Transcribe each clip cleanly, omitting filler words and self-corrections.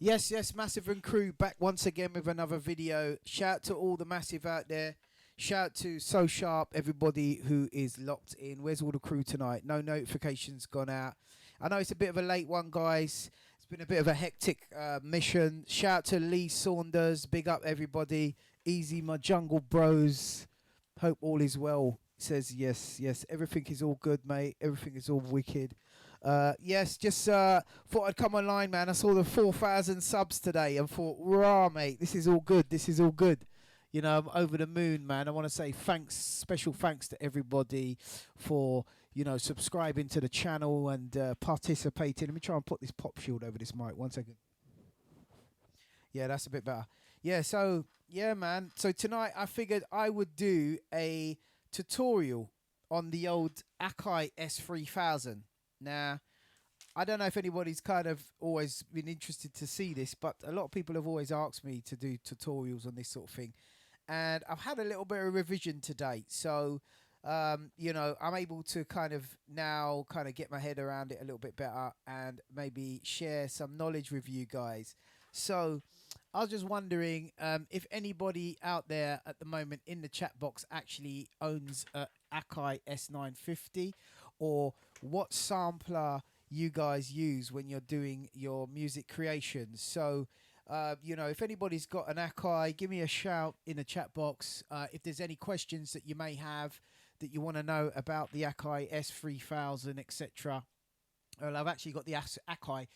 Yes, Massive and crew back once again with another video. Shout out to all the Massive out there. Shout out to So Sharp, everybody who is locked in. Where's all the crew tonight? No notifications gone out. I know it's a bit of a late one, guys. It's been a bit of a hectic mission. Shout out to Lee Saunders. Big up, everybody. Easy, my jungle bros. Hope all is well. Says yes. Everything is all good, mate. Everything is all wicked. Yes, just thought I'd come online, man. I saw the 4,000 subs today and thought, rah, mate, this is all good. This is all good. You know, I'm over the moon, man. I want to say thanks, special thanks to everybody for, you know, subscribing to the channel and participating. Let me try and put this pop shield over this mic. 1 second. Yeah, that's a bit better. Yeah, so, yeah, man. So tonight I figured I would do a tutorial on the old Akai S3000. Now, I don't know if anybody's kind of always been interested to see this, but a lot of people have always asked me to do tutorials on this sort of thing. And I've had a little bit of revision to date. So, you know, I'm able to kind of now kind of get my head around it a little bit better and maybe share some knowledge with you guys. So I was just wondering if anybody out there at the moment in the chat box actually owns a Akai S950, or what sampler you guys use when you're doing your music creations. So, you know, if anybody's got an Akai, give me a shout in the chat box. If there's any questions that you may have that you want to know about the Akai S3000, etc. Well, I've actually got the Akai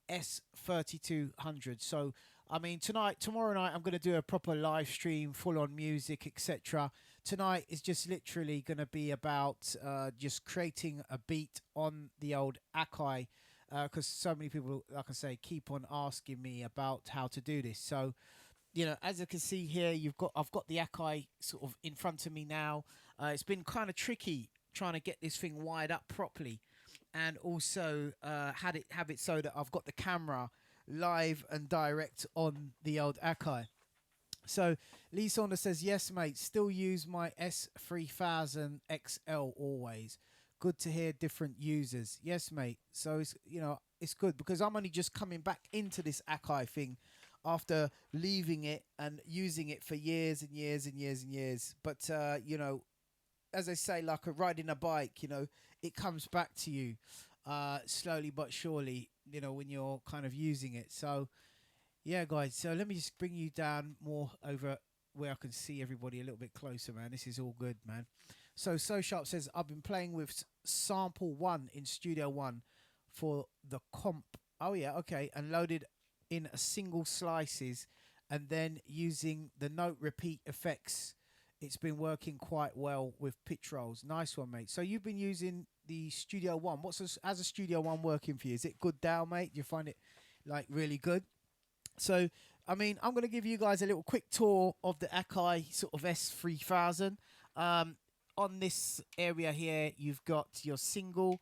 S3200. So, I mean, tomorrow night, I'm going to do a proper live stream, full on music, etc. Tonight is just literally going to be about just creating a beat on the old Akai, because so many people, like I say, keep on asking me about how to do this. So, you know, as you can see here, I've got the Akai sort of in front of me now. It's been kind of tricky trying to get this thing wired up properly, and also have it so that I've got the camera live and direct on the old Akai. So Lee Saunders says, yes, mate, still use my S3000 XL always. Good to hear different users. Yes, mate. So it's, you know, it's good because I'm only just coming back into this Akai thing after leaving it and using it for years and years and years and years. But you know, as I say, like riding a bike, you know, it comes back to you slowly but surely, you know, when you're kind of using it. So, yeah, guys, so let me just bring you down more over where I can see everybody a little bit closer, man. This is all good, man. So Sharp says, I've been playing with Sample 1 in Studio One for the comp. Oh, yeah, okay. And loaded in a single slices and then using the note repeat effects. It's been working quite well with pitch rolls. Nice one, mate. So you've been using the Studio One. How's a Studio One working for you? Is it good, Dow, mate? Do you find it like really good? So, I mean, I'm going to give you guys a little quick tour of the Akai sort of S3000. On this area here, you've got your single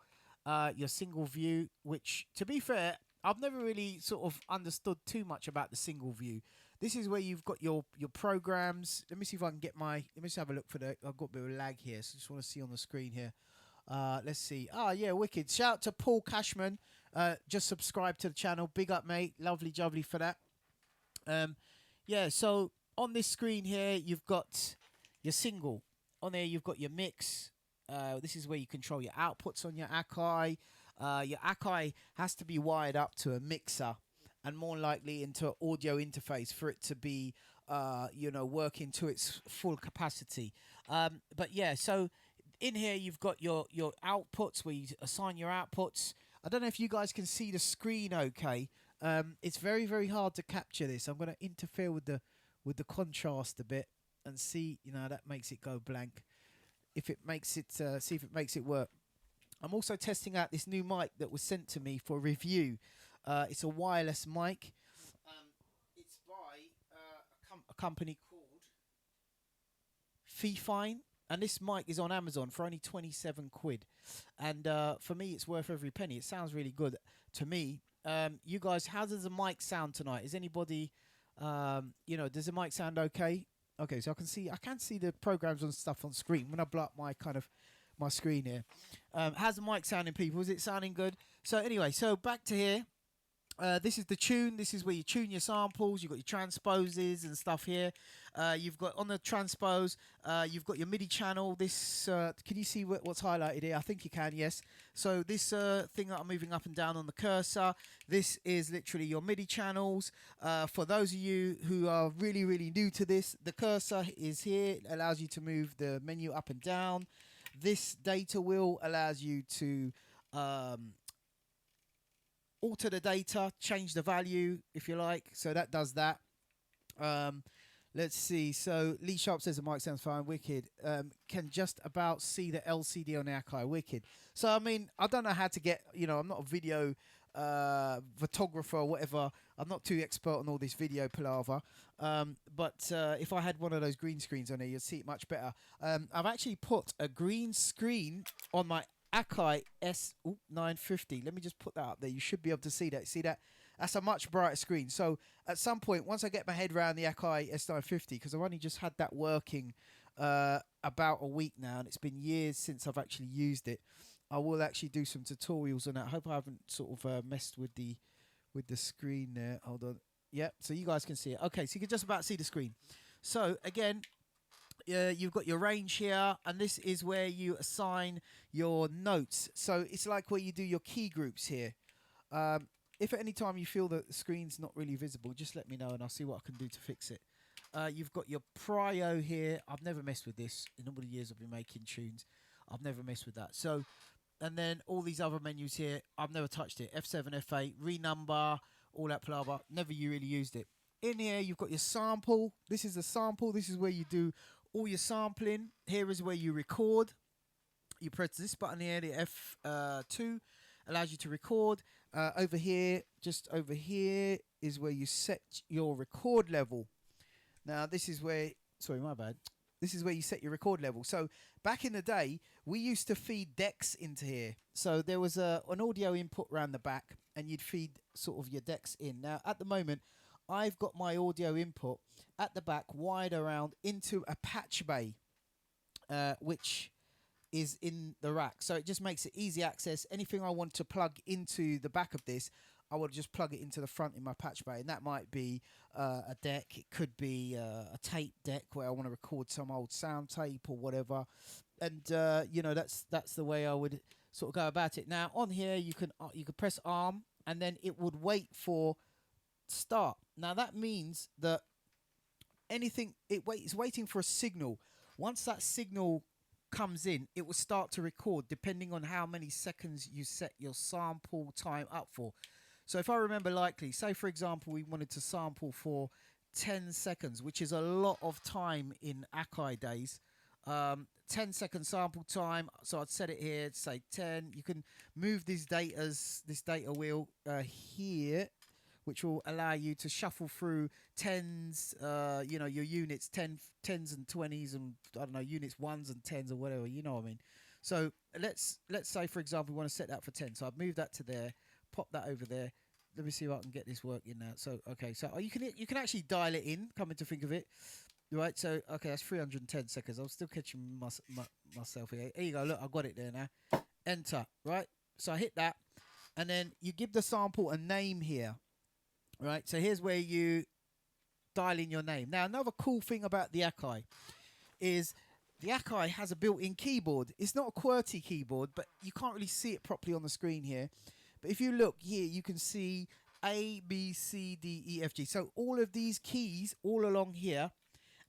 view, which, to be fair, I've never really sort of understood too much about the single view. This is where you've got your programs. Let me see if I can get let me just have a look for I've got a bit of lag here, so I just want to see on the screen here. Let's see. Yeah, wicked. Shout out to Paul Cashman. Just subscribe to the channel. Big up, mate. Lovely jubbly for that. Yeah, so on this screen here, you've got your single. On there, you've got your mix. This is where you control your outputs on your Akai. Your Akai has to be wired up to a mixer and more likely into an audio interface for it to be, you know, working to its full capacity. But yeah, so in here you've got your outputs where you assign your outputs. I don't know if you guys can see the screen okay. It's very, very hard to capture this. I'm going to interfere with the contrast a bit and see, you know, that makes it go blank. If it makes it, see if it makes it work. I'm also testing out this new mic that was sent to me for review. It's a wireless mic. It's by a company called Fifine. And this mic is on Amazon for only 27 quid. And for me, it's worth every penny. It sounds really good to me. You guys, how does the mic sound tonight? Is anybody, you know, does the mic sound okay? Okay, so I can see the programs and stuff on screen when I blow up my screen here. How's the mic sounding, people? Is it sounding good? So anyway, so back to here. This is the tune. This is where you tune your samples. You've got your transposes and stuff here. You've got on the transpose, you've got your MIDI channel. This, can you see what's highlighted here? I think you can, yes. So this thing that I'm moving up and down on the cursor, this is literally your MIDI channels. For those of you who are really, really new to this, the cursor is here. It allows you to move the menu up and down. This data wheel allows you to alter the data, change the value if you like. So that does that. Let's see. So Lee Sharp says the mic sounds fine. Wicked. Can just about see the LCD on the Akai. Wicked. So I mean, I don't know how to get. I'm not a video photographer or whatever. I'm not too expert on all this video palaver. But if I had one of those green screens on here, you'd see it much better. I've actually put a green screen on my Akai S950. Let me just put that up there. You should be able to see that. See that? That's a much brighter screen. So at some point, once I get my head around the Akai S950, because I've only just had that working about a week now, and it's been years since I've actually used it, I will actually do some tutorials on that. I hope I haven't sort of messed with the screen there. Hold on. Yep. So you guys can see it. Okay. So you can just about see the screen. So again, you've got your range here, and this is where you assign your notes. So it's like where you do your key groups here. If at any time you feel that the screen's not really visible, just let me know and I'll see what I can do to fix it. You've got your prio here. I've never messed with this in all the years I've been making tunes. I've never messed with that. So, and then all these other menus here, I've never touched it. F7, F8, renumber, all that blah blah. Never you really used it. In here, you've got your sample. This is the sample. This is where you do all your sampling. Here is where you record. You press this button here, the F2, allows you to record. Over here, just over here, is where you set your record level. Now, this is where, sorry, my bad. This is where you set your record level. So back in the day, we used to feed decks into here. So there was an audio input around the back, and you'd feed sort of your decks in. Now, at the moment, I've got my audio input at the back wired around into a patch bay, which is in the rack. So it just makes it easy access. Anything I want to plug into the back of this, I would just plug it into the front in my patch bay. And that might be a deck. It could be a tape deck where I want to record some old sound tape or whatever. And, that's the way I would sort of go about it. Now, on here, you can press ARM, and then it would wait for start. Now that means that it's waiting for a signal. Once that signal comes in, it will start to record depending on how many seconds you set your sample time up for. So if I remember likely, say for example we wanted to sample for 10 seconds, which is a lot of time in Akai days. 10-second sample time, so I'd set it here to say 10. You can move this data wheel here, which will allow you to shuffle through tens, your units, tens and 20s, and I don't know, units 1s and 10s or whatever, you know what I mean. So let's say, for example, we want to set that for 10. So I've moved that to there, pop that over there. Let me see if I can get this working now. So, okay, so you can actually dial it in, coming to think of it. Right, so, okay, that's 310 seconds. I'm still catching myself here. Here you go, look, I've got it there now. Enter, right? So I hit that, and then you give the sample a name here. Right, so here's where you dial in your name. Now, another cool thing about the Akai is the Akai has a built-in keyboard. It's not a QWERTY keyboard, but you can't really see it properly on the screen here. But if you look here, you can see A, B, C, D, E, F, G. So all of these keys all along here,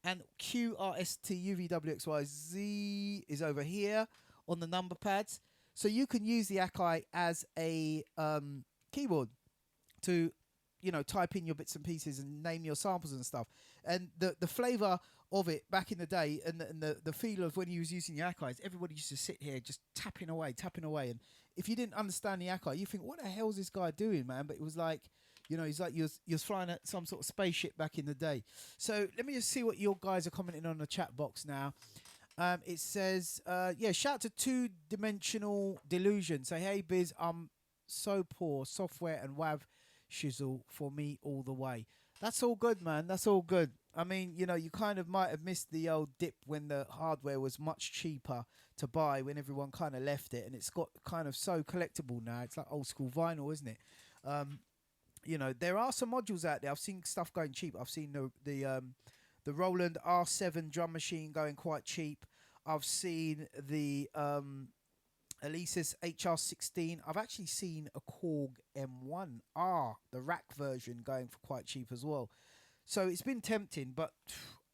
and Q, R, S, T, U, V, W, X, Y, Z is over here on the number pads. So you can use the Akai as a keyboard to type in your bits and pieces and name your samples and stuff. And the flavour of it back in the day, and the feel of when you was using the Akai, everybody used to sit here just tapping away. And if you didn't understand the Akai, you think, what the hell is this guy doing, man? But it was like, he's like you're flying at some sort of spaceship back in the day. So let me just see what your guys are commenting on the chat box now. It says, shout to Two Dimensional Delusion. Say, hey, Biz, I'm so poor. Software and WAV shizzle for me all the way. That's all good, man. That's all good. I mean, you kind of might have missed the old dip when the hardware was much cheaper to buy, when everyone kind of left it, and it's got kind of so collectible now. It's like old school vinyl, isn't it? you know, there are some modules out there. I've seen stuff going cheap. I've seen the Roland R7 drum machine going quite cheap. I've seen the Alesis HR16. I've actually seen a Korg M1R, the rack version, going for quite cheap as well. So it's been tempting, but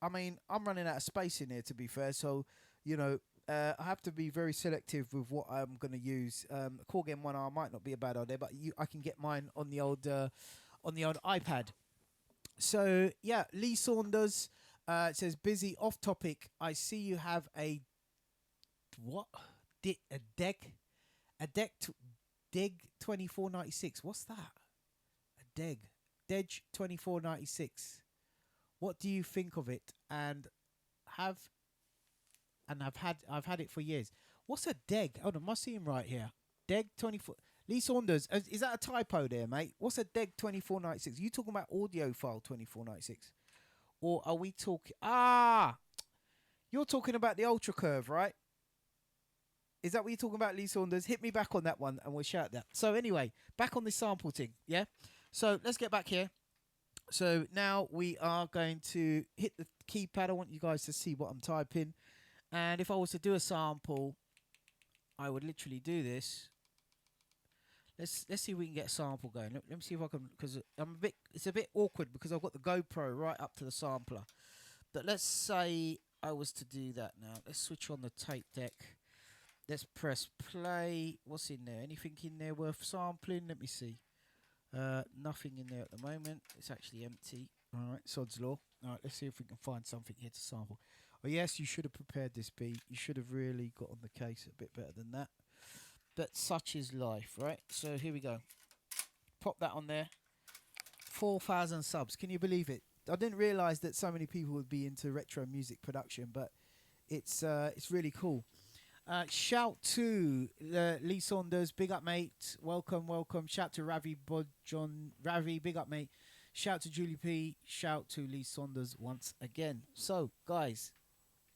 I mean, I'm running out of space in here, to be fair. So, you know, I have to be very selective with what I'm going to use. Korg M1R might not be a bad idea, but I can get mine on the old iPad. So yeah, Lee Saunders. It says busy off topic. I see you have a what? A Deg 2496. What's that? A Deg 2496. What do you think of it? I've had it for years. What's a Deg? Hold on, am I seeing right here? Deg 24. Lee Saunders, is that a typo there, mate? What's a Deg 2496? Are you talking about audio file 2496? Or are we talking... Ah! You're talking about the Ultra Curve, right? Is that what you're talking about, Lee Saunders? Hit me back on that one and we'll shout that. So anyway, back on this sample thing, yeah? So let's get back here. So now we are going to hit the keypad. I want you guys to see what I'm typing. And if I was to do a sample, I would literally do this. Let's see if we can get a sample going. Let me see if I can, because it's a bit awkward because I've got the GoPro right up to the sampler. But let's say I was to do that now. Let's switch on the tape deck. Let's press play. What's in there? Anything in there worth sampling? Let me see. Nothing in there at the moment. It's actually empty. All right, sod's law. All right, let's see if we can find something here to sample. Oh yes, you should have prepared this beat. You should have really got on the case a bit better than that. But such is life, right? So here we go. Pop that on there. 4,000 subs. Can you believe it? I didn't realise that so many people would be into retro music production, but it's really cool. Shout to Lee Saunders, big up mate, welcome. Shout to Ravi Bodjon, Ravi, big up mate. Shout to Julie P, shout to Lee Saunders once again. So guys,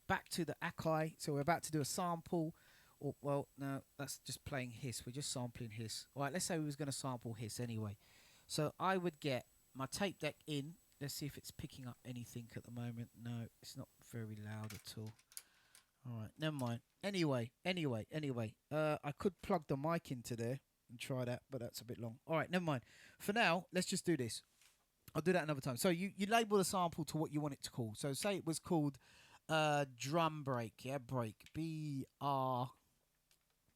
back to the Akai. So we're about to do a sample. Or, well, no, that's just playing hiss. We're just sampling hiss. All right, let's say we was going to sample hiss anyway. So I would get my tape deck in. Let's see if it's picking up anything at the moment. No, it's not very loud at all. All right, never mind. Anyway. I could plug the mic into there and try that, but that's a bit long. All right, never mind. For now, let's just do this. I'll do that another time. So you label the sample to what you want it to call. So say it was called drum break, yeah, break. BREAK.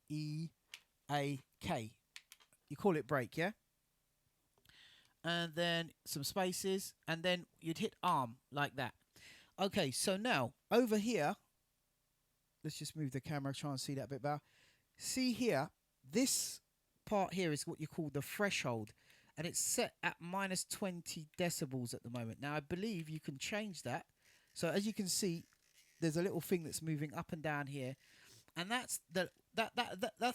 You call it break, yeah? And then some spaces, and then you'd hit arm like that. Okay, so now over here, let's just move the camera, try and see that a bit better. See here, this part here is what you call the threshold, and it's set at minus 20 decibels at the moment. Now I believe you can change that. So as you can see, there's a little thing that's moving up and down here, and that's that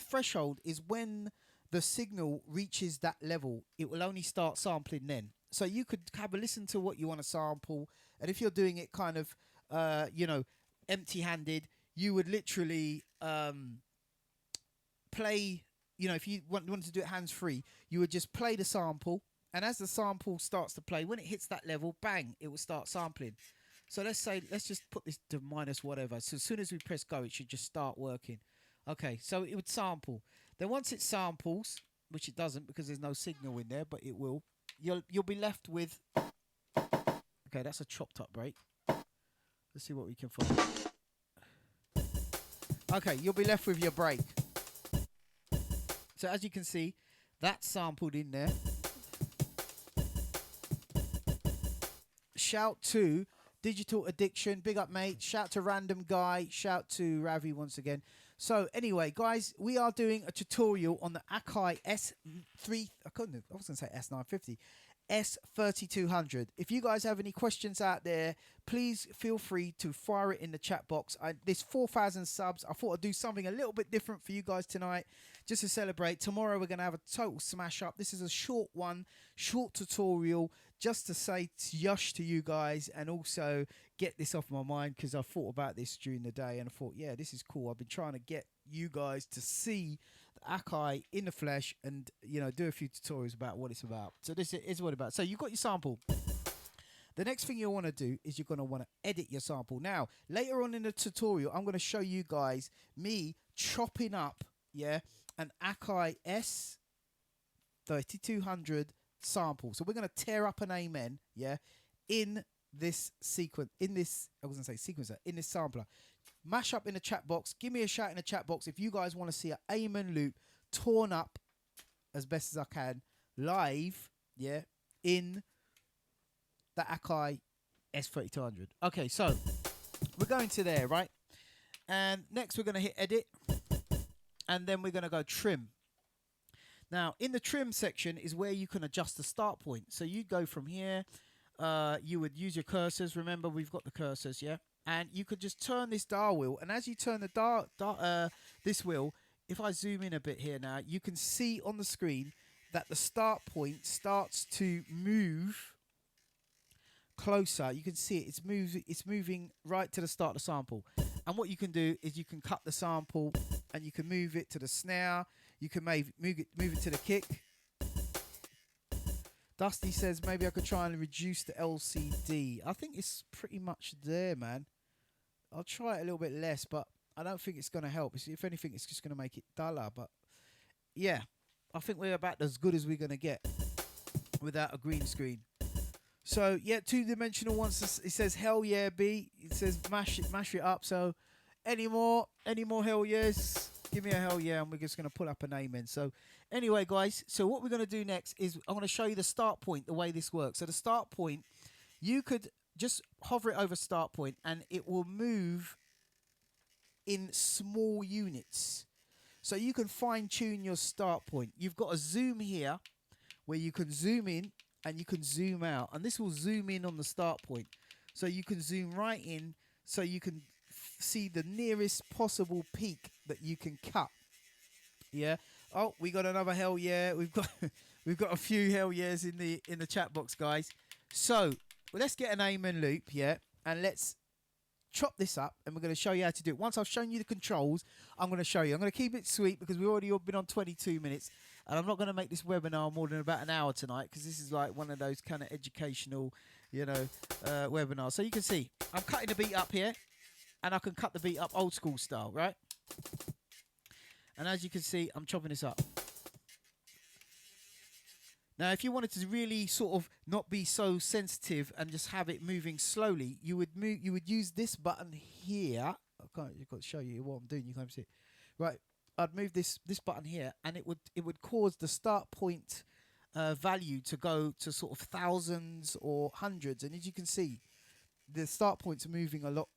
threshold is when the signal reaches that level. It will only start sampling then. So you could have a listen to what you want to sample, and if you're doing it kind of empty-handed, you would literally play, if you wanted to do it hands-free, you would just play the sample, and as the sample starts to play, when it hits that level, bang, it will start sampling. So let's just put this to minus whatever. So as soon as we press go, it should just start working. Okay, so it would sample. Then once it samples, which it doesn't because there's no signal in there, but it will, you'll be left with... Okay, that's a chopped up break. Let's see what we can find. Okay, you'll be left with your break. So as you can see, that's sampled in there. Shout to Digital Addiction, big up mate. Shout to Random Guy. Shout to Ravi once again. So anyway, guys, we are doing a tutorial on the Akai S3. I was going to say S950. S3200. If you guys have any questions out there, please feel free to fire it in the chat box. This 4,000 subs, I thought I'd do something a little bit different for you guys tonight, just to celebrate. Tomorrow we're going to have a total smash up. This is a short one, short tutorial, just to say yush to you guys and also get this off my mind, because I thought about this during the day and I thought, yeah, this is cool. I've been trying to get you guys to see the Akai in the flesh and, you know, do a few tutorials about what it's about. So this is what it's about. So you've got your sample. The next thing you want to do is you're going to want to edit your sample. Now, later on in the tutorial, I'm going to show you guys me chopping up, yeah, an Akai S3200 sample. So we're going to tear up an amen, yeah, in this sequence, in this, I was going to say sequencer, in this sampler. Mash up in the chat box. Give me a shout in the chat box if you guys want to see an amen loop torn up as best as I can live, yeah, in the Akai S3000. Okay, so we're going to there, right? And next we're going to hit edit, and then we're going to go trim. Now, in the trim section is where you can adjust the start point. So you go from here, you would use your cursors. Remember, we've got the cursors, yeah? And you could just turn this dial wheel, and as you turn the this wheel, if I zoom in a bit here now, you can see on the screen that the start point starts to move closer. You can see it. It's moving right to the start of the sample. And what you can do is you can cut the sample and you can move it to the snare. You can move it to the kick. Dusty says maybe I could try and reduce the LCD. I think it's pretty much there, man. I'll try it a little bit less, but I don't think it's going to help. If anything, it's just going to make it duller. But yeah, I think we're about as good as we're going to get without a green screen. So yeah, two-dimensional ones. It says hell yeah, B. It says mash it up. So any more hell yes? Give me a hell yeah, and we're just going to pull up an amen. So anyway, guys, so what we're going to do next is I'm going to show you the start point, the way this works. So the start point, you could just hover it over start point, and it will move in small units. So you can fine-tune your start point. You've got a zoom here where you can zoom in and you can zoom out, and this will zoom in on the start point. So you can zoom right in so you can see the nearest possible peak that you can cut. Yeah. Oh, we got another hell yeah. We've got a few hell yeahs in the chat box, guys. So let's get an amen loop, yeah, and let's chop this up, and we're going to show you how to do it. Once I've shown you the controls, I'm going to show you. I'm going to keep it sweet because we've already been on 22 minutes, and I'm not going to make this webinar more than about an hour tonight because this is like one of those kind of educational, you know, webinars. So you can see I'm cutting the beat up here, and I can cut the beat up old school style, right? And as you can see, I'm chopping this up. Now, if you wanted to really sort of not be so sensitive and just have it moving slowly, you would use this button here. I've got to show you what I'm doing. You can't see it. Right. I'd move this button here, and it would cause the start point value to go to sort of thousands or hundreds. And as you can see, the start points are moving a lot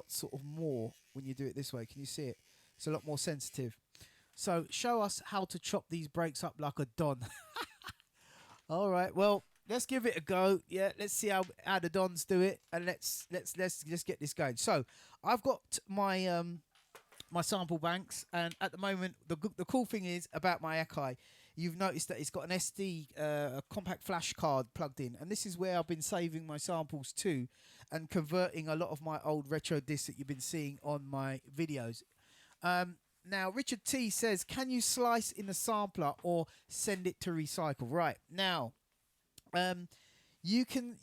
sort of more when you do it this way. Can you see it? It's a lot more sensitive. So show us how to chop these breaks up like a Don. All right, well, let's give it a go. Yeah, let's see how the Dons do it, and let's get this going. So I've got my my sample banks, and at the moment, the cool thing is about my Akai, you've noticed that it's got an SD a compact flash card plugged in, and this is where I've been saving my samples to, and converting a lot of my old retro discs that you've been seeing on my videos. Now, Richard T says, can you slice in the sampler or send it to recycle? Right. Now, you can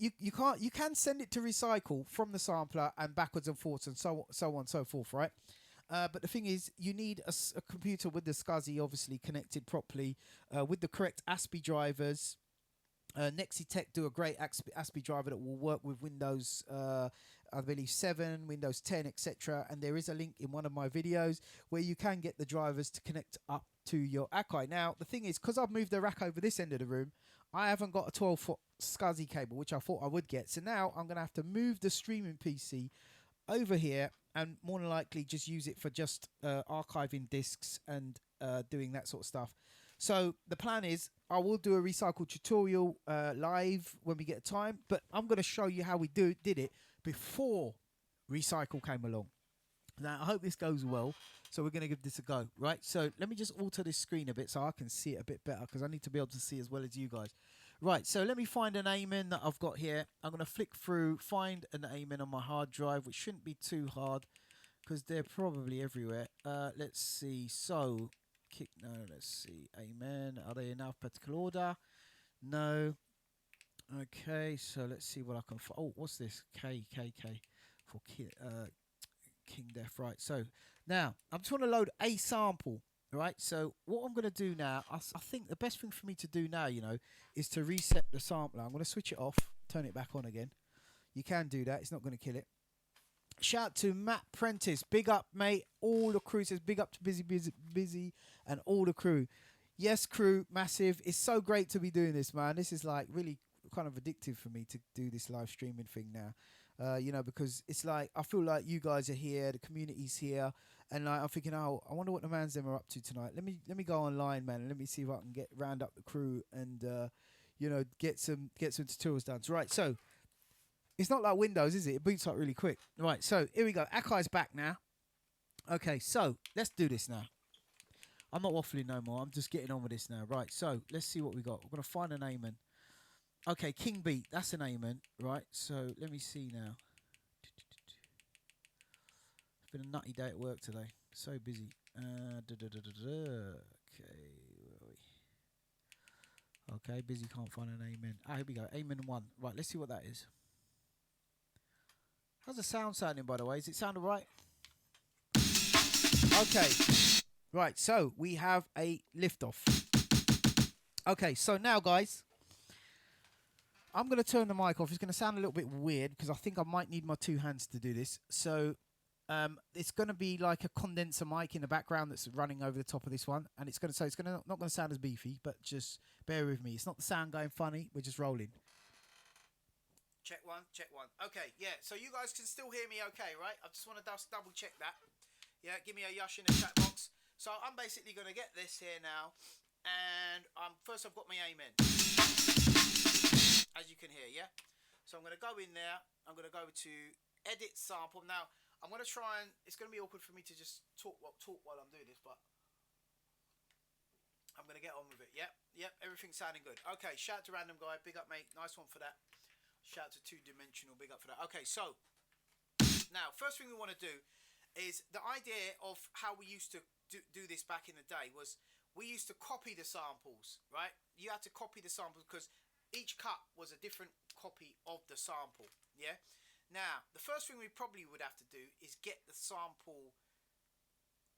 send it to recycle from the sampler and backwards and forwards and so on and so forth, right? But the thing is, you need a computer with the SCSI obviously connected properly with the correct ASCII drivers. Nexitech do a great ASCII driver that will work with Windows, I believe 7, Windows 10, etc. And there is a link in one of my videos where you can get the drivers to connect up to your Akai. Now, the thing is, because I've moved the rack over this end of the room, I haven't got a 12-foot SCSI cable, which I thought I would get. So now I'm going to have to move the streaming PC over here and more than likely just use it for just archiving discs and doing that sort of stuff. So the plan is I will do a recycle tutorial live when we get time, but I'm going to show you how we did it before recycle came along. Now, I hope this goes well, so we're going to give this a go, right? So let me just alter this screen a bit so I can see it a bit better because I need to be able to see as well as you guys. Right, so let me find an amen that I've got here. I'm going to flick through, find an amen on my hard drive, which shouldn't be too hard because they're probably everywhere. Let's see. So kick. No, let's see. Amen. Are they in alphabetical order? No. Okay, so let's see what I can find. Oh, what's this? K for King Death. Right. So now I'm just want to load a sample. Right. So what I'm going to do now, I think the best thing for me to do now, you know, is to reset the sampler. I'm going to switch it off, turn it back on again. You can do that. It's not going to kill it. Shout to Matt Prentice. Big up, mate. All the crew says big up to Busy and all the crew. Yes, crew, massive. It's so great to be doing this, man. This is like really kind of addictive for me to do this live streaming thing now. You know, because it's like I feel like you guys are here, the community's here, and like I'm thinking, oh, I wonder what the man's them are up to tonight. Let me go online, man, and let me see if I can round up the crew and you know, get some tutorials done. So, right, so it's not like Windows, is it? It boots up really quick. Right, so here we go. Akai's back now. Okay, so let's do this now. I'm not waffling no more. I'm just getting on with this now. Right, so let's see what we got. We're gonna find an Amen. Okay, King Beat, that's an Amen. Right, so let me see now. It's been a nutty day at work today. So busy. Okay, where are we? Okay, busy, can't find an Amen. Ah, here we go. Amen 1. Right, let's see what that is. How's the sound sounding, by the way? Does it sound alright? Okay. Right, so we have a liftoff. Okay, so now, guys, I'm going to turn the mic off. It's going to sound a little bit weird because I think I might need my two hands to do this. So it's going to be like a condenser mic in the background that's running over the top of this one, and it's going to not going to sound as beefy, but just bear with me. It's not the sound going funny. We're just rolling. Check one, check one. Okay, yeah. So you guys can still hear me, okay, right? I just want to double check that. Yeah, give me a yush in the chat box. So I'm basically going to get this here now, and first I've got my Amen, as you can hear, yeah. So I'm going to go in there. I'm going to go to edit sample. Now I'm going to try and it's going to be awkward for me to just talk while I'm doing this, but I'm going to get on with it. Yep, everything's sounding good. Okay, shout out to Random Guy, big up, mate. Nice one for that. Shout out to Two Dimensional, big up for that. Okay, so now first thing we want to do is the idea of how we used to do this back in the day was we used to copy the samples, right? You had to copy the samples because each cut was a different copy of the sample, yeah? Now, the first thing we probably would have to do is get the sample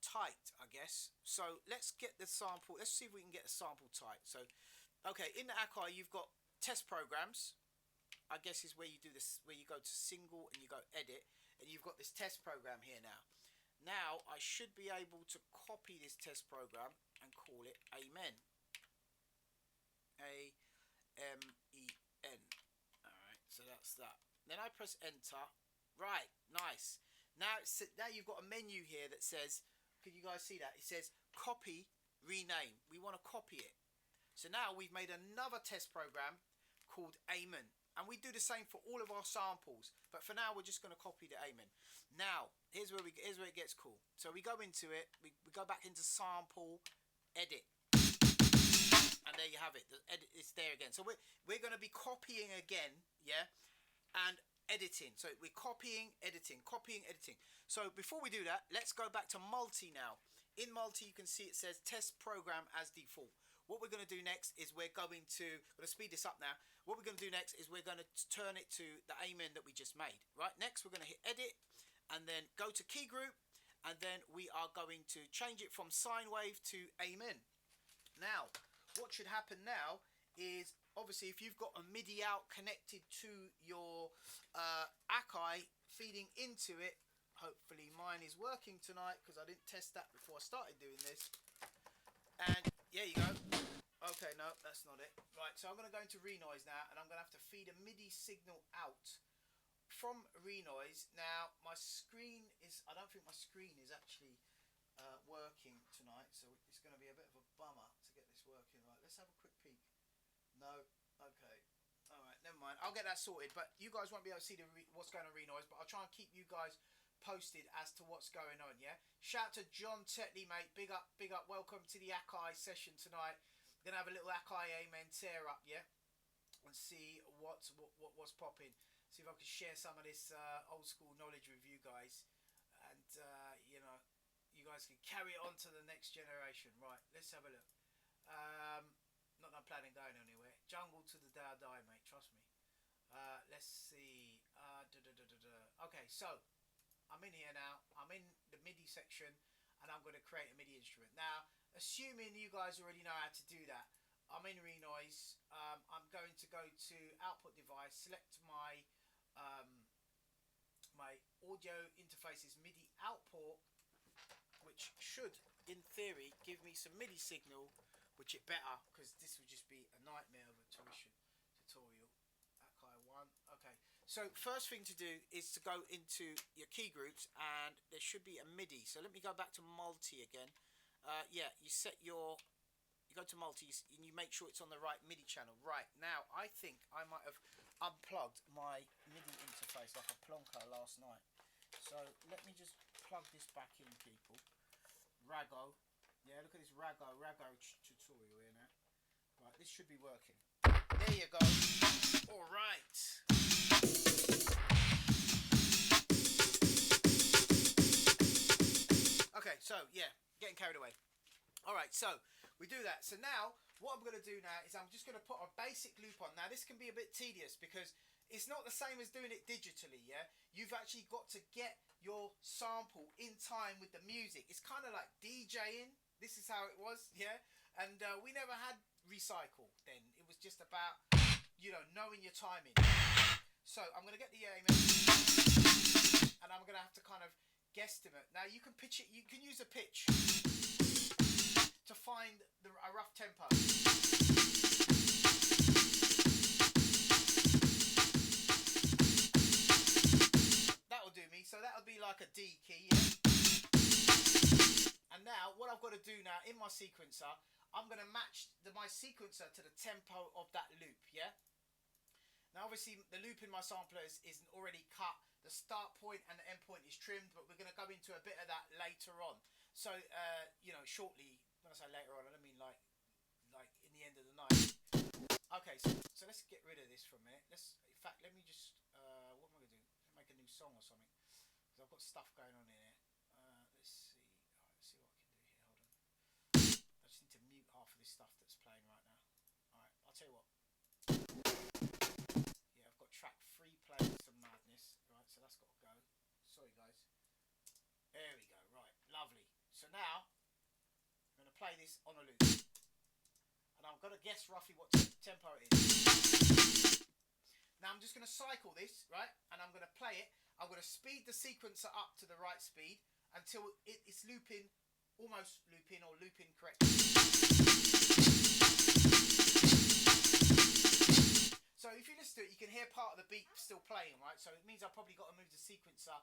tight, I guess. So let's get the sample, let's see if we can get the sample tight. So, okay, in the Akai, you've got test programs, I guess is where you do this, where you go to single and you go edit, and you've got this test program here now. Now, I should be able to copy this test program and call it Amen. A-M-E-N. Alright, so that's that. Then I press enter. Right, nice. Now you've got a menu here that says, can you guys see that? It says copy, rename. We want to copy it. So now we've made another test program called Amen. And we do the same for all of our samples, but for now we're just going to copy the Amen. Now here's where it gets cool. So we go into it, we go back into sample, edit, and there you have it. The edit is there again. So we're going to be copying again, yeah, and editing. So we're copying, editing, copying, editing. So before we do that, let's go back to multi now. In multi, you can see it says test program as default. What we're going to do next is we're going to speed this up now. What we're going to do next is we're going to turn it to the Amen that we just made. Right, next we're going to hit edit and then go to key group, and then we are going to change it from sine wave to Amen. Now, what should happen now is obviously if you've got a MIDI out connected to your Akai feeding into it, hopefully mine is working tonight because I didn't test that before I started doing this. And there you go. Okay, no, that's not it. Right, so I'm going to go into Renoise now, and I'm going to have to feed a MIDI signal out from Renoise. Now, my screen is, I don't think my screen is actually working tonight, so it's going to be a bit of a bummer to get this working. Right, let's have a quick peek. No, okay. All right, never mind. I'll get that sorted, but you guys won't be able to see what's going on Renoise, but I'll try and keep you guys posted as to what's going on, yeah? Shout to John Tetley, mate. Big up, big up. Welcome to the Akai session tonight. We're gonna have a little Akai Amen tear up, yeah? And see what's popping. See if I can share some of this old school knowledge with you guys. And you know, you guys can carry it on to the next generation. Right, let's have a look. Not that I'm planning going anywhere. Jungle to the day I die, mate. Trust me. Let's see. Okay, so I'm in here now. I'm in the MIDI section, and I'm going to create a MIDI instrument. Now, assuming you guys already know how to do that, I'm in Renoise. I'm going to go to output device, select my my audio interface's MIDI output, which should, in theory, give me some MIDI signal, which it better, because this would just be a nightmare of a tutorial. Akai 1. Okay, so first thing to do is to go into your key groups, and there should be a MIDI. So let me go back to multi again. Yeah, you go to multi, and you make sure it's on the right MIDI channel. Right, now I think I might have unplugged my MIDI interface like a plonker last night. So let me just plug this back in, people. Rago. Yeah, look at this Rago tutorial here now. Right, this should be working. There you go. All right. Okay, so yeah, getting carried away. All right, so we do that. So now what I'm going to do now is I'm just going to put a basic loop on. Now this can be a bit tedious because it's not the same as doing it digitally, yeah? You've actually got to get your sample in time with the music. It's kind of like DJing. This is how it was, yeah? And we never had recycle then. It was just about, you know, knowing your timing. So I'm going to get the A and I'm going to have to kind of guesstimate. Now you can pitch it, you can use a pitch to find a rough tempo. That'll do me. So that'll be like a D key. Yeah? And now what I've got to do now in my sequencer, I'm going to match my sequencer to the tempo of that loop. Yeah. Now obviously the loop in my sampler isn't already cut. The start point and the end point is trimmed, but we're going to go into a bit of that later on. So you know, shortly. When I say later on, I don't mean like in the end of the night. Okay, so let's get rid of this for a minute. In fact, let me just, what am I going to do? Make a new song or something, because I've got stuff going on in here. Let's see. Alright, let's see what I can do here. Hold on. I just need to mute half of this stuff that's playing right now. Alright, I'll tell you what. Yeah, I've got track 3 playing some madness. Right, so that's got to go. Sorry, guys. There we go. Right, lovely. So now I'm going to play this on a loop, and I'm going to guess roughly what tempo it is. Now I'm just going to cycle this, right, and I'm going to play it. I'm going to speed the sequencer up to the right speed until it's looping, almost looping or looping correctly. So if you listen to it, you can hear part of the beat still playing, right? So it means I've probably got to move the sequencer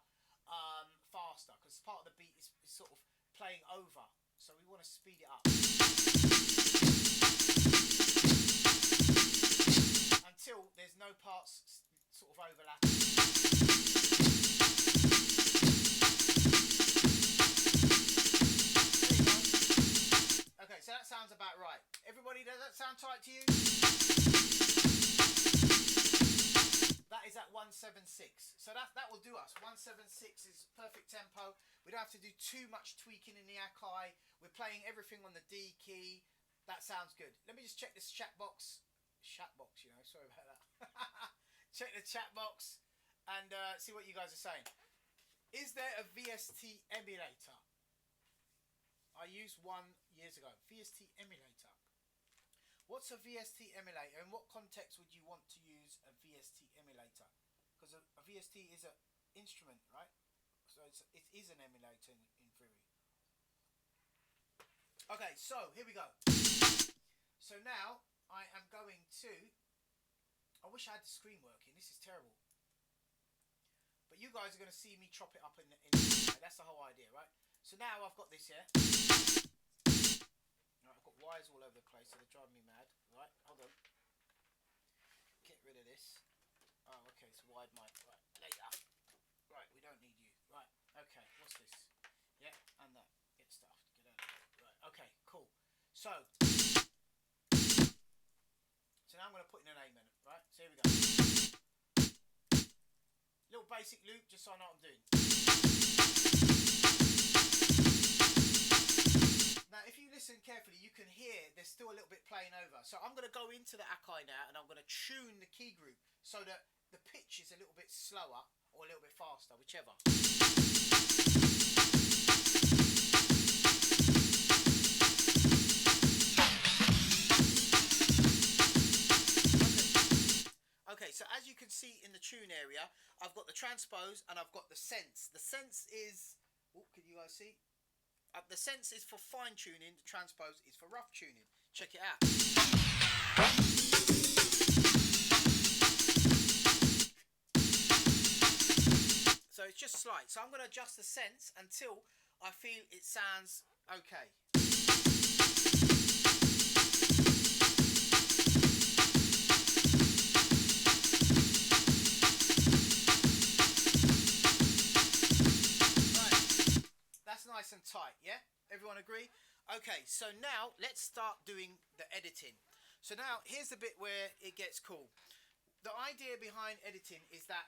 faster, because part of the beat is sort of playing over. So we want to speed it up until there's no parts sort of overlapping. Okay, so that sounds about right. Everybody, does that sound tight to you? That is at 176. So that will do us. 176 is perfect tempo. We don't have to do too much tweaking in the Akai. We're playing everything on the D key. That sounds good. Let me just check this chat box. Chat box, you know, sorry about that. Check the chat box and see what you guys are saying. Is there a VST emulator? I used one years ago. VST emulator. What's a VST emulator? In what context would you want to use a VST emulator? Because a VST is an instrument, right? So it is an emulator in theory. Okay, so here we go. So now I am going to. I wish I had the screen working. This is terrible. But you guys are going to see me chop it up in that's the whole idea, right? So now I've got this here. Right, I've got wires all over the place, so they're driving me mad. Right, hold on. Get rid of this. Oh, okay, it's a wide mic. Right, later. Right, we don't need you. Right, okay, what's this? Yeah, and that. Get stuffed. Get out of here. Right, okay, cool. So now I'm going to put in an A minute, right? So here we go. Little basic loop, just so I know what I'm doing. Now, if you listen carefully, you can hear there's still a little bit playing over. So I'm going to go into the Akai now, and I'm going to tune the key group so that the pitch is a little bit slower or a little bit faster, whichever. Okay, so as you can see in the tune area, I've got the transpose and I've got the sense. The sense is, oh, can you guys see? The sense is for fine tuning, the transpose is for rough tuning. Check it out. So it's just slight. So I'm going to adjust the sense until I feel it sounds okay. Nice and tight, yeah? Everyone agree? Okay, so now let's start doing the editing. So now here's the bit where it gets cool. The idea behind editing is that,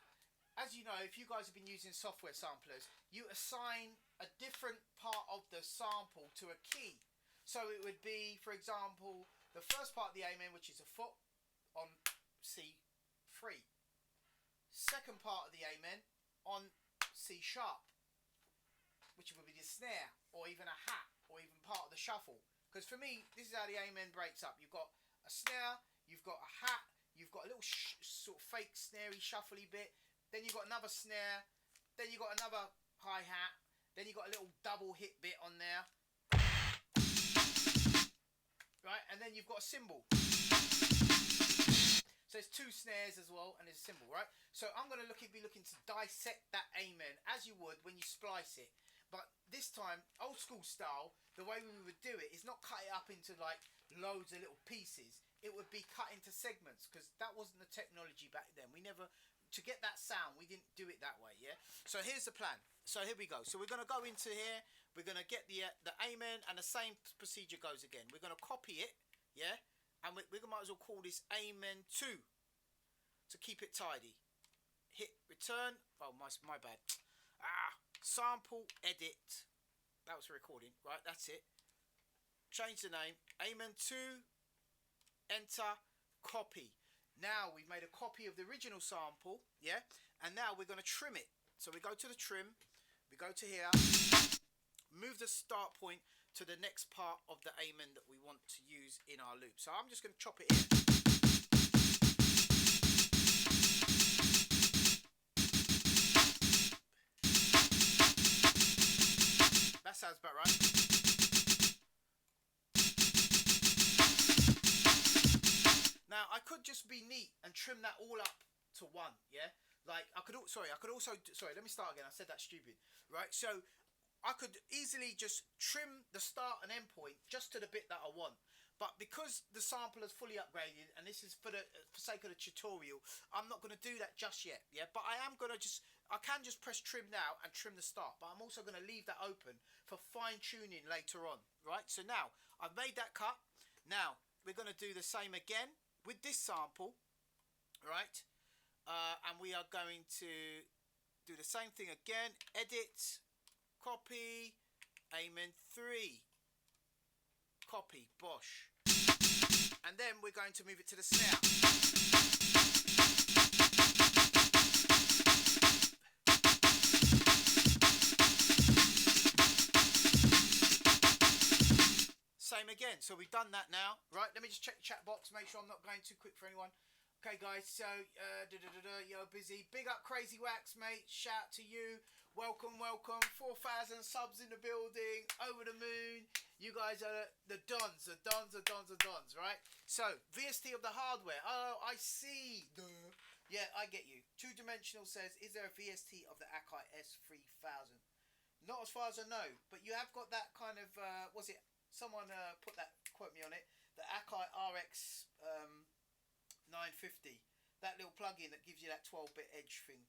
as you know, if you guys have been using software samplers, you assign a different part of the sample to a key. So it would be, for example, the first part of the amen, which is a foot on C3. Second part of the amen on C sharp, which would be the snare, or even a hat, or even part of the shuffle. Because for me, this is how the amen breaks up. You've got a snare, you've got a hat, you've got a little sort of fake snarey, shuffly bit, then you've got another snare, then you've got another hi-hat, then you've got a little double hit bit on there, right, and then you've got a cymbal. So there's two snares as well, and there's a cymbal, right? So I'm going to be looking to dissect that amen as you would when you splice it. But this time, old school style, the way we would do it is not cut it up into like loads of little pieces. It would be cut into segments, because that wasn't the technology back then. We never, to get that sound, we didn't do it that way, yeah? So here's the plan. So here we go. So we're going to go into here. We're going to get the amen, and the same procedure goes again. We're going to copy it, yeah? And we might as well call this amen 2 to keep it tidy. Hit return. Oh, my bad. Sample, edit. That was recording, right? That's it. Change the name. Amen 2. Enter. Copy. Now we've made a copy of the original sample, yeah? And now we're going to trim it. So we go to the trim. We go to here. Move the start point to the next part of the amen that we want to use in our loop. So I'm just going to chop it in. That sounds about right. Now I could just be neat and trim that all up to 1, yeah? Like I could also, let me start again. I said that stupid, right? So I could easily just trim the start and end point just to the bit that I want. But because the sample is fully upgraded, and this is for sake of the tutorial, I'm not going to do that just yet, yeah? But I am going to I can just press trim now and trim the start, but I'm also going to leave that open for fine tuning later on, right? So now I've made that cut. Now we're going to do the same again with this sample, right? And we are going to do the same thing again. Edit, copy, amen 3, copy, bosh. And then we're going to move it to the snare. Same again. So we've done that now, right? Let me just check the chat box, make sure I'm not going too quick for anyone. Okay, guys, so yo, busy. Big up Crazy Wax, mate. Shout to you. Welcome, welcome. 4,000 subs in the building. Over the moon. You guys are the dons, right? So, VST of the hardware. Oh, I see. Duh. Yeah, I get you. Two Dimensional says, is there a VST of the Akai S3000? Not as far as I know, but you have got that kind of, was it, someone put that, quote me on it, the Akai RX 950, that little plug-in that gives you that 12-bit edge thing.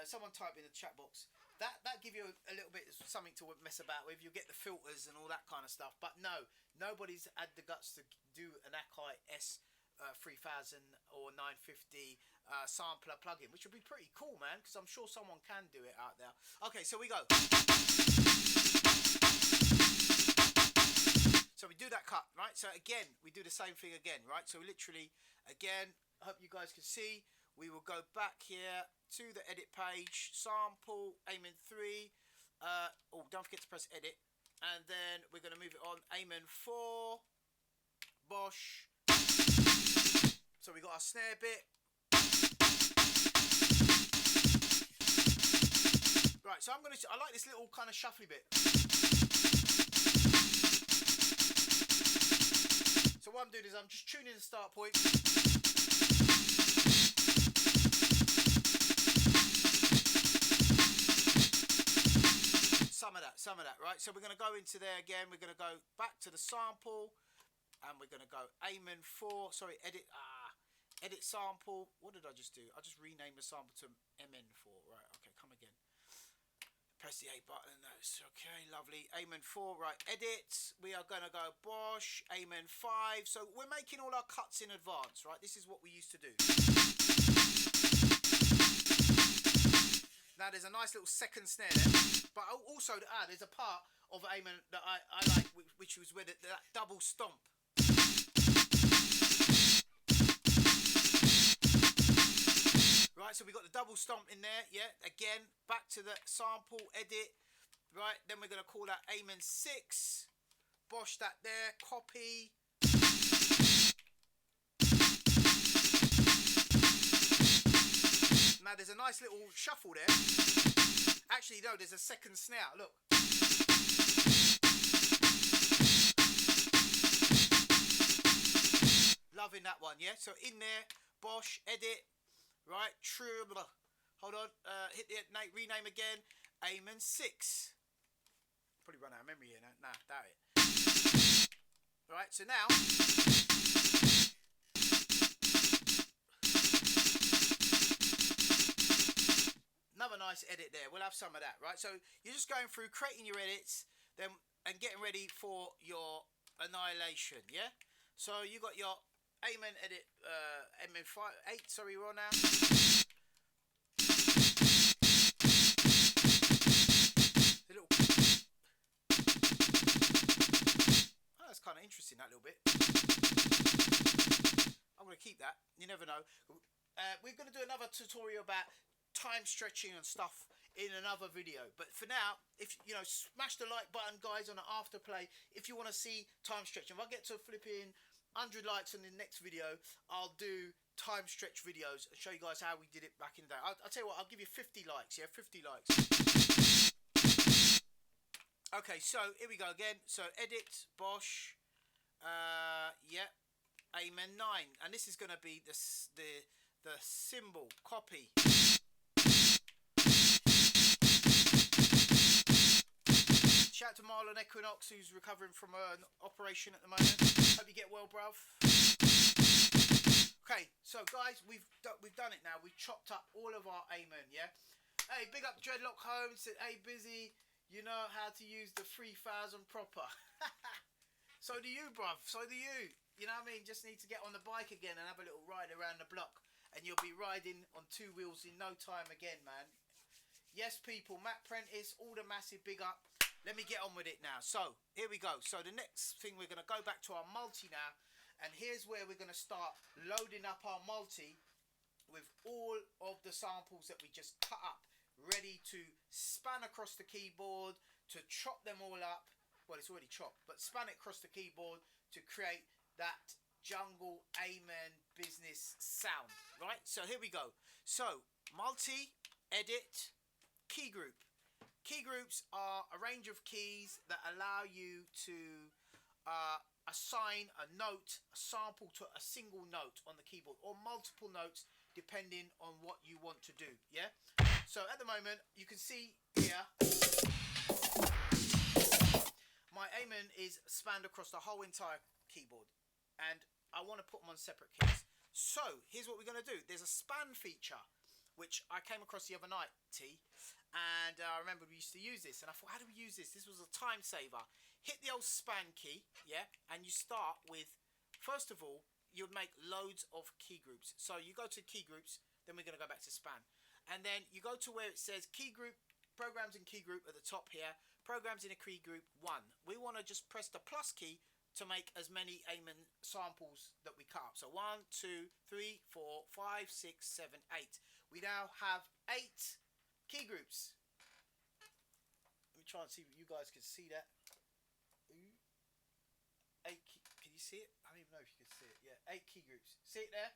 Someone type in the chat box. That give you a little bit of something to mess about with. You get the filters and all that kind of stuff. But no, nobody's had the guts to do an Akai S3000 or 950 sampler plug-in, which would be pretty cool, man, because I'm sure someone can do it out there. Okay, so we go. So we do that cut, right? So again, we do the same thing again, right? So literally, again, I hope you guys can see. We will go back here to the edit page, sample, Amen 3. Oh, don't forget to press edit. And then we're going to move it on, Amen 4, Bosch. So we got our snare bit. Right, so I like this little kind of shuffly bit. So what I'm doing is I'm just tuning the start point. Some of that, right? So we're going to go into there again. We're going to go back to the sample, and we're going to go Amen 4. Sorry, edit sample. What did I just do? I just renamed the sample to MN4. Right, okay, come again. Press the A button. That's okay, lovely. Amen 4, right, edit. We are going to go Bosch, Amen 5. So we're making all our cuts in advance, right? This is what we used to do. Now there's a nice little second snare there, but also there's a part of Amen that I like, which was with that double stomp. Right, so we got the double stomp in there, yeah. Again, back to the sample, edit. Right, then we're going to call that Amen 6. Bosch that there, copy. Now there's a nice little shuffle there. Actually, no, there's a second snare, look. Loving that one, yeah. So in there, Bosch, edit. Right, trouble. Hold on, hit the rename again. Amen 6. Probably run out of memory here now. Nah, doubt it. Right, so now. Another nice edit there. We'll have some of that, right? So you're just going through, creating your edits, then and getting ready for your annihilation, yeah? So you got your Amen edit, Amen 8, sorry, we're on now. Oh, that's kind of interesting, that little bit. I'm going to keep that, you never know. We're going to do another tutorial about time stretching and stuff in another video, but for now, if you know, smash the like button, guys, on the afterplay if you want to see time stretching. If I get to flipping 100 likes in the next video, I'll do time stretch videos and show you guys how we did it back in the day. I'll tell you what, I'll give you 50 likes, yeah, 50 likes. Okay, so here we go again. So edit, Bosch, yeah, Amen 9, and this is going to be the symbol, copy. Shout out to Marlon Equinox, who's recovering from an operation at the moment. Hope you get well, bruv. Okay, so guys, we've done it now. We've chopped up all of our Amen, yeah? Hey, big up Dreadlock Holmes, said, hey, Busy, you know how to use the 3000 proper. So do you, bruv, so do you. You know what I mean? Just need to get on the bike again and have a little ride around the block, and you'll be riding on 2 wheels in no time again, man. Yes, people, Matt Prentice, all the massive big up. Let me get on with it now. So here we go. So the next thing, we're going to go back to our multi now, and here's where we're going to start loading up our multi with all of the samples that we just cut up, ready to span across the keyboard, to chop them all up. Well, it's already chopped, but span it across the keyboard to create that jungle Amen business sound, right? So here we go. So multi, edit, key group. Key groups are a range of keys that allow you to assign a note, a sample to a single note on the keyboard, or multiple notes depending on what you want to do, yeah? So at the moment, you can see here, my Amen is spanned across the whole entire keyboard, and I want to put them on separate keys. So here's what we're going to do. There's a span feature, which I came across the other night, and I remember we used to use this, and I thought, how do we use this? This was a time saver. Hit the old span key, yeah, and you start with, first of all, you would make loads of key groups. So you go to key groups, then we're going to go back to span, and then you go to where it says key group, programs in key group at the top here, programs in a key group 1. We want to just press the plus key to make as many Amen samples that we cut up. So 1, 2, 3, 4, 5, 6, 7, 8. We now have 8 key groups. Let me try and see if you guys can see that. 8 key, can you see it? I don't even know if you can see it. Yeah, 8 key groups. See it there?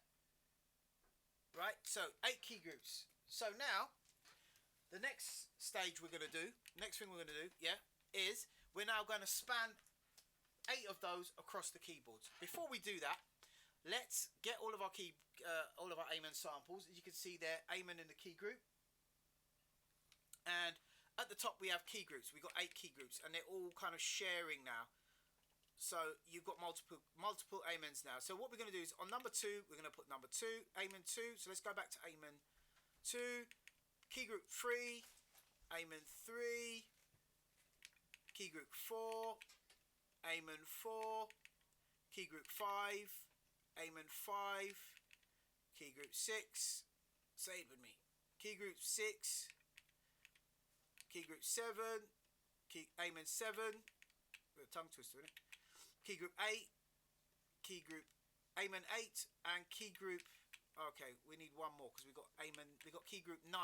Right, so 8 key groups. So now, the next stage we're going to do, next thing we're going to do, yeah, is we're now going to span 8 of those across the keyboards. Before we do that, let's get all of our Amen samples. As you can see there, Amen in the key group. And at the top we have key groups. We've got 8 key groups, and they're all kind of sharing now. So you've got multiple Amens now. So what we're going to do is on number 2, we're going to put number 2, Amen 2. So let's go back to Amen 2, key group 3, Amen 3, key group 4, Amen 4, key group 5, Amen 5, key group 6, say it with me, key group 6, key group 7, Amen 7, with a tongue twister in it, key group 8, key group Amen 8, and key group, okay, we need one more because we've got key group 9,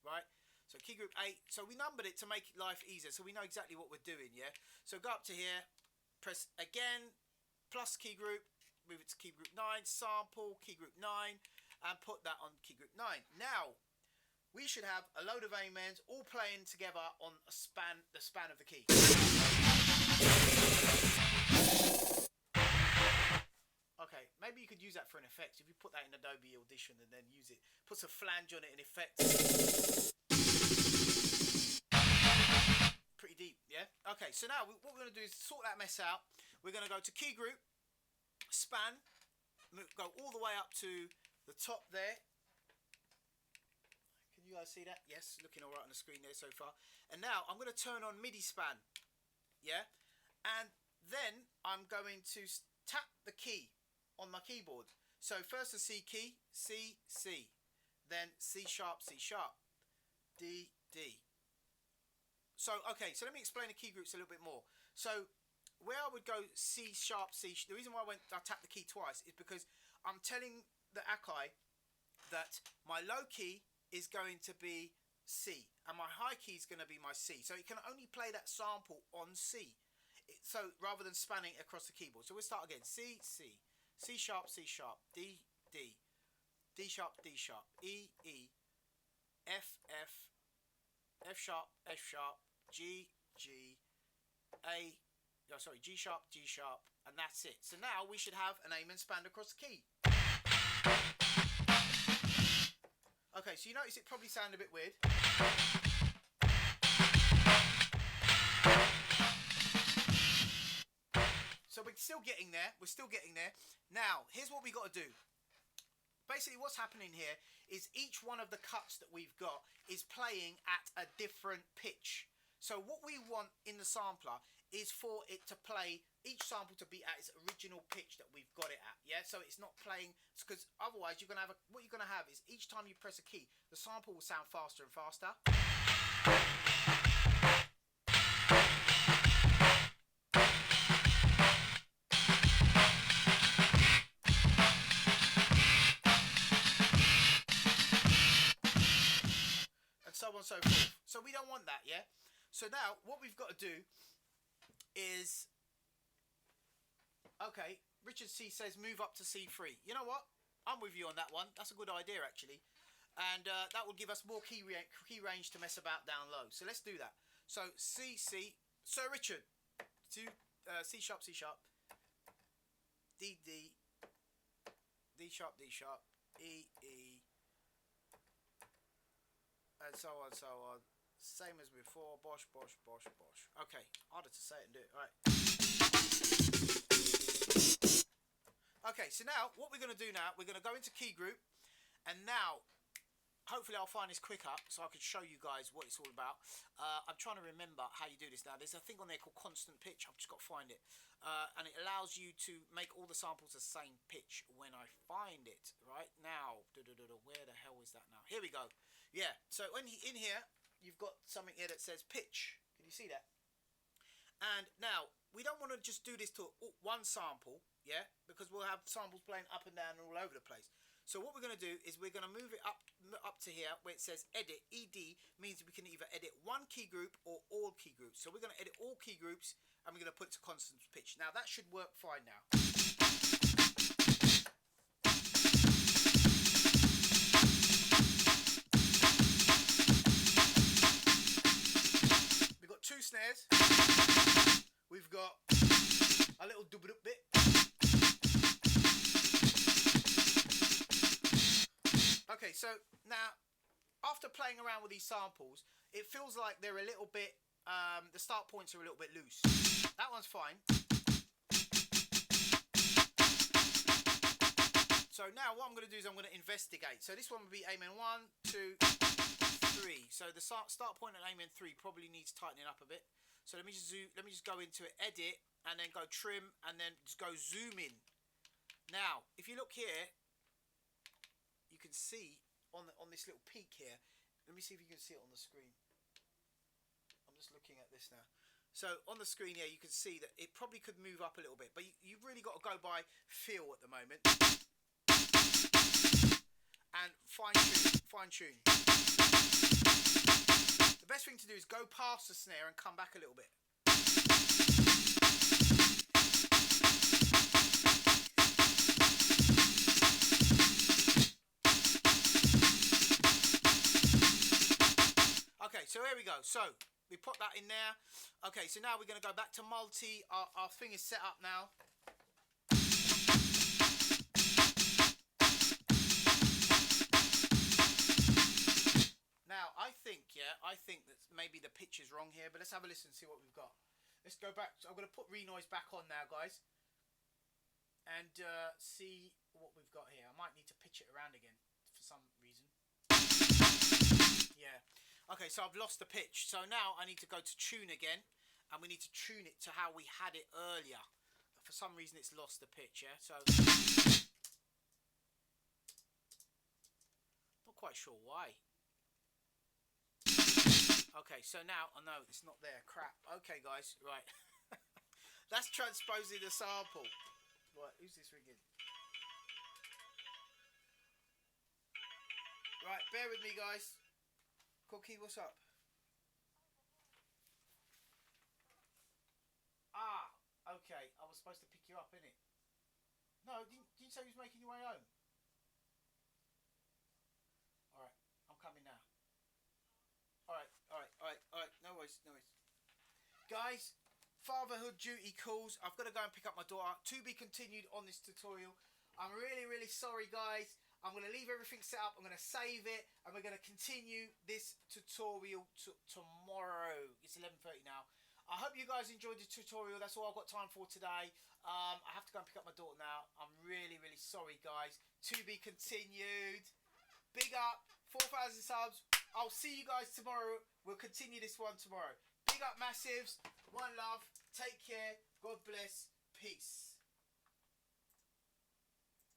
right? So key group 8, so we numbered it to make life easier, so we know exactly what we're doing, yeah? So go up to here, press again, plus key group, move it to key group 9, sample, key group 9, and put that on key group 9. Now, we should have a load of Amens all playing together on the span of the key. Okay, maybe you could use that for an effect. If you put that in Adobe Audition and then use it, put a flange on it in effect. Pretty deep, yeah? Okay, so now what we're going to do is sort that mess out. We're going to go to key group, span, go all the way up to the top there. Can you guys see that? Yes, looking all right on the screen there so far. And now I'm going to turn on MIDI span, yeah? And then I'm going to tap the key on my keyboard. So first the C key, C, C, then C sharp, C sharp, D, D. So, okay, so let me explain the key groups a little bit more. So where I would go C sharp, C, the reason why I tapped the key twice is because I'm telling the Akai that my low key is going to be C and my high key is going to be my C. So it can only play that sample on C. So rather than spanning it across the keyboard. So we'll start again. C, C, C sharp, C sharp, D, D, D sharp, D sharp, E, E, F, F, F sharp, F sharp, G, G, A, oh, sorry, G sharp, G sharp, and that's it. So now we should have an Amen spanned across the key. Okay, so you notice it probably sounded a bit weird. So we're still getting there. We're still getting there. Now, here's what we got to do. Basically, what's happening here is each one of the cuts that we've got is playing at a different pitch. So what we want in the sampler is for it to play, each sample to be at its original pitch that we've got it at. Yeah, so it's not playing, because otherwise you're going to have, what you're going to have is each time you press a key, the sample will sound faster and faster. So on and so forth. So we don't want that, yeah? So now what we've got to do is, okay, Richard C says move up to C3. You know what? I'm with you on that one. That's a good idea, actually. And that will give us more key range to mess about down low. So let's do that. So C, C, Sir Richard, to C sharp, D, D, D sharp, E, E, and so on, so on. Same as before. Bosh, bosh, bosh, bosh. Okay, harder to say it and do it. All right. Okay, so now what we're going to do now, we're going to go into key group, and now hopefully I'll find this quicker so I can show you guys what it's all about. I'm trying to remember how you do this now. There's a thing on there called constant pitch. I've just got to find it, and it allows you to make all the samples the same pitch when I find it. Right now, where the hell is that now? Here we go. Yeah, so in here you've got something here that says pitch. Can you see that? And now we don't want to just do this to one sample, yeah, because we'll have samples playing up and down and all over the place. So what we're going to do is we're going to move it up to here where it says edit. ED means we can either edit one key group or all key groups. So we're going to edit all key groups and we're going to put it to constant pitch. Now that should work fine now. We've got 2 snares. We've got a little dub-dub bit. Okay, so now, after playing around with these samples, it feels like they're a little bit, the start points are a little bit loose. That one's fine. So now what I'm going to do is I'm going to investigate. So this one will be aiming 1, 2, 3. So the start point at aiming 3 probably needs tightening up a bit. So let me just go into it, edit, and then go trim, and then just go zoom in. Now, if you look here, you can see on this little peak here. Let me see if you can see it on the screen. I'm just looking at this now. So on the screen here, you can see that it probably could move up a little bit, but you've really got to go by feel at the moment and fine tune. The best thing to do is go past the snare and come back a little bit. Okay, so here we go. So we put that in there. Okay, so now we're going to go back to multi. Our thing is set up now. Now, I think that maybe the pitch is wrong here, but let's have a listen and see what we've got. Let's go back. So I'm going to put re-noise back on now, guys, and see what we've got here. I might need to pitch it around again for some reason. Yeah. Okay, so I've lost the pitch. So now I need to go to tune again, and we need to tune it to how we had it earlier. For some reason, it's lost the pitch, yeah? So, not quite sure why. Okay, so now, oh no, it's not there. Crap. Okay, guys, right. That's transposing the sample. Right, who's this ringing? Right, bear with me, guys. Cookie, what's up? Ah, okay. I was supposed to pick you up, innit? No, didn't you say you was making your way home? Alright, I'm coming now. Alright. No worries. Guys, fatherhood duty calls. I've got to go and pick up my daughter. To be continued on this tutorial. I'm really sorry, guys. I'm going to leave everything set up. I'm going to save it. And we're going to continue this tutorial tomorrow. It's 11:30 now. I hope you guys enjoyed the tutorial. That's all I've got time for today. I have to go and pick up my daughter now. I'm really sorry, guys. To be continued. Big up. 4,000 subs. I'll see you guys tomorrow. We'll continue this one tomorrow. Big up, massives. One love. Take care. God bless. Peace.